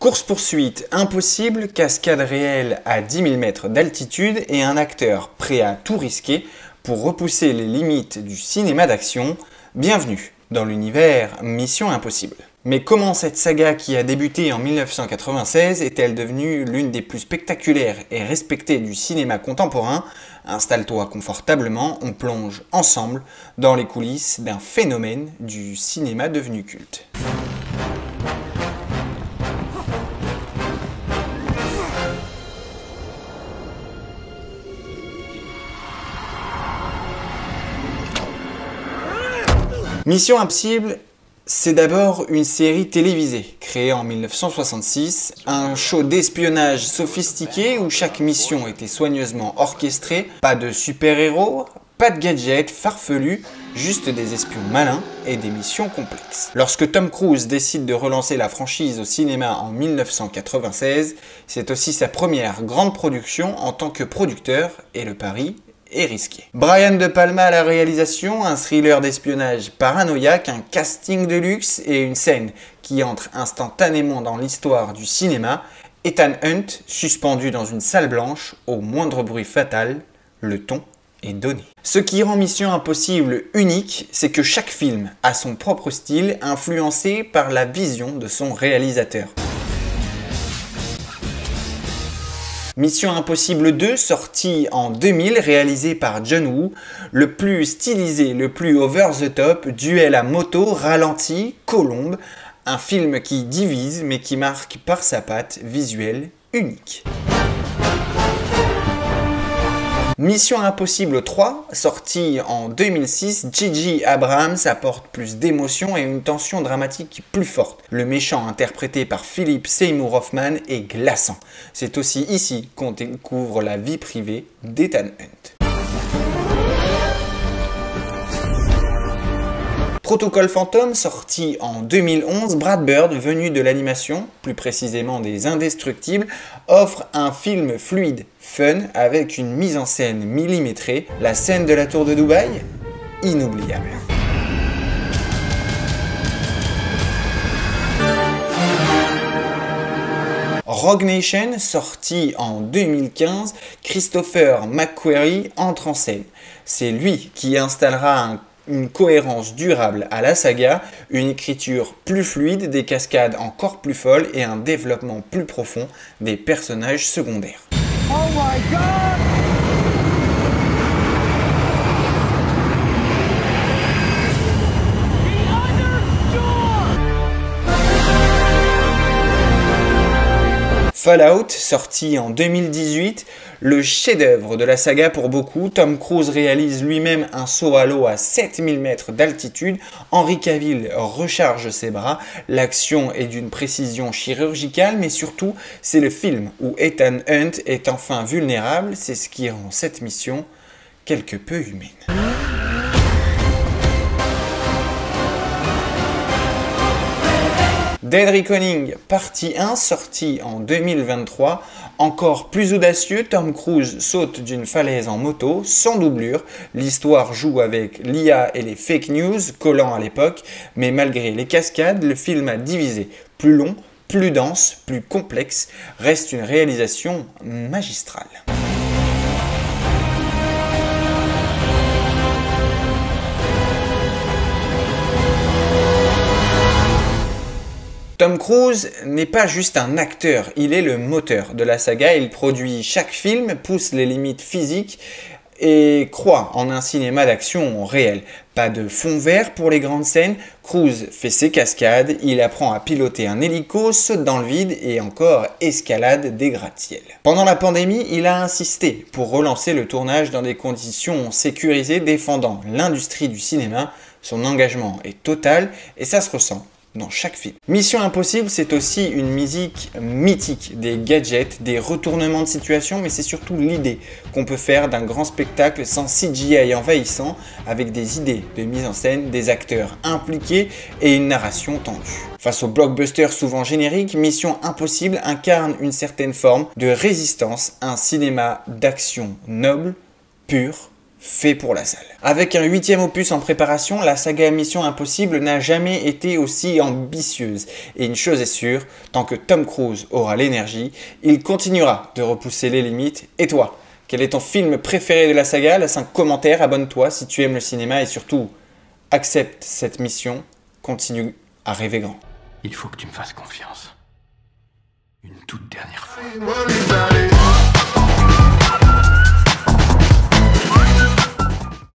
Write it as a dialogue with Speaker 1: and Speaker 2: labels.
Speaker 1: Course-poursuite impossible, cascade réelle à 10 000 mètres d'altitude et un acteur prêt à tout risquer pour repousser les limites du cinéma d'action. Bienvenue dans l'univers Mission Impossible. Mais comment cette saga qui a débuté en 1996 est-elle devenue l'une des plus spectaculaires et respectées du cinéma contemporain? Installe-toi confortablement, on plonge ensemble dans les coulisses d'un phénomène du cinéma devenu culte. Mission Impossible, c'est d'abord une série télévisée créée en 1966, un show d'espionnage sophistiqué où chaque mission était soigneusement orchestrée, pas de super-héros, pas de gadgets farfelus, juste des espions malins et des missions complexes. Lorsque Tom Cruise décide de relancer la franchise au cinéma en 1996, c'est aussi sa première grande production en tant que producteur et le pari est risqué. Brian De Palma à la réalisation, un thriller d'espionnage paranoïaque, un casting de luxe et une scène qui entre instantanément dans l'histoire du cinéma. Ethan Hunt, suspendu dans une salle blanche, au moindre bruit fatal, le ton est donné. Ce qui rend Mission Impossible unique, c'est que chaque film a son propre style, influencé par la vision de son réalisateur. Mission Impossible 2, sorti en 2000, réalisé par John Woo, le plus stylisé, le plus over the top, duel à moto, ralenti, colombe, un film qui divise mais qui marque par sa patte visuelle unique. Mission Impossible 3, sorti en 2006, J.J. Abrams apporte plus d'émotion et une tension dramatique plus forte. Le méchant interprété par Philip Seymour Hoffman est glaçant. C'est aussi ici qu'on découvre la vie privée d'Ethan Hunt. Protocole Phantom, sorti en 2011, Brad Bird, venu de l'animation, plus précisément des Indestructibles, offre un film fluide, fun, avec une mise en scène millimétrée. La scène de la tour de Dubaï, inoubliable. Rogue Nation, sorti en 2015, Christopher McQuarrie entre en scène. C'est lui qui installera une cohérence durable à la saga, une écriture plus fluide, des cascades encore plus folles et un développement plus profond des personnages secondaires. Oh my God! Fallout, sorti en 2018, le chef-d'œuvre de la saga pour beaucoup. Tom Cruise réalise lui-même un saut à l'eau à 7000 mètres d'altitude. Henry Cavill recharge ses bras. L'action est d'une précision chirurgicale, mais surtout, c'est le film où Ethan Hunt est enfin vulnérable. C'est ce qui rend cette mission quelque peu humaine. Dead Reckoning, partie 1, sorti en 2023, encore plus audacieux, Tom Cruise saute d'une falaise en moto, sans doublure, l'histoire joue avec l'IA et les fake news, collant à l'époque, mais malgré les cascades, le film a divisé, plus long, plus dense, plus complexe, reste une réalisation magistrale. Tom Cruise n'est pas juste un acteur, il est le moteur de la saga, il produit chaque film, pousse les limites physiques et croit en un cinéma d'action réel. Pas de fond vert pour les grandes scènes, Cruise fait ses cascades, il apprend à piloter un hélico, saute dans le vide et encore escalade des gratte-ciel. Pendant la pandémie, il a insisté pour relancer le tournage dans des conditions sécurisées défendant l'industrie du cinéma. Son engagement est total et ça se ressent dans chaque film. Mission Impossible, c'est aussi une musique mythique, des gadgets, des retournements de situation, mais c'est surtout l'idée qu'on peut faire d'un grand spectacle sans CGI envahissant, avec des idées de mise en scène, des acteurs impliqués et une narration tendue. Face au blockbuster souvent générique, Mission Impossible incarne une certaine forme de résistance, un cinéma d'action noble, pur, fait pour la salle. Avec un 8e opus en préparation, la saga Mission Impossible n'a jamais été aussi ambitieuse. Et une chose est sûre, tant que Tom Cruise aura l'énergie, il continuera de repousser les limites. Et toi, quel est ton film préféré de la saga? Laisse un commentaire, abonne-toi si tu aimes le cinéma et surtout, accepte cette mission, continue à rêver grand.
Speaker 2: Il faut que tu me fasses confiance. Une toute dernière fois.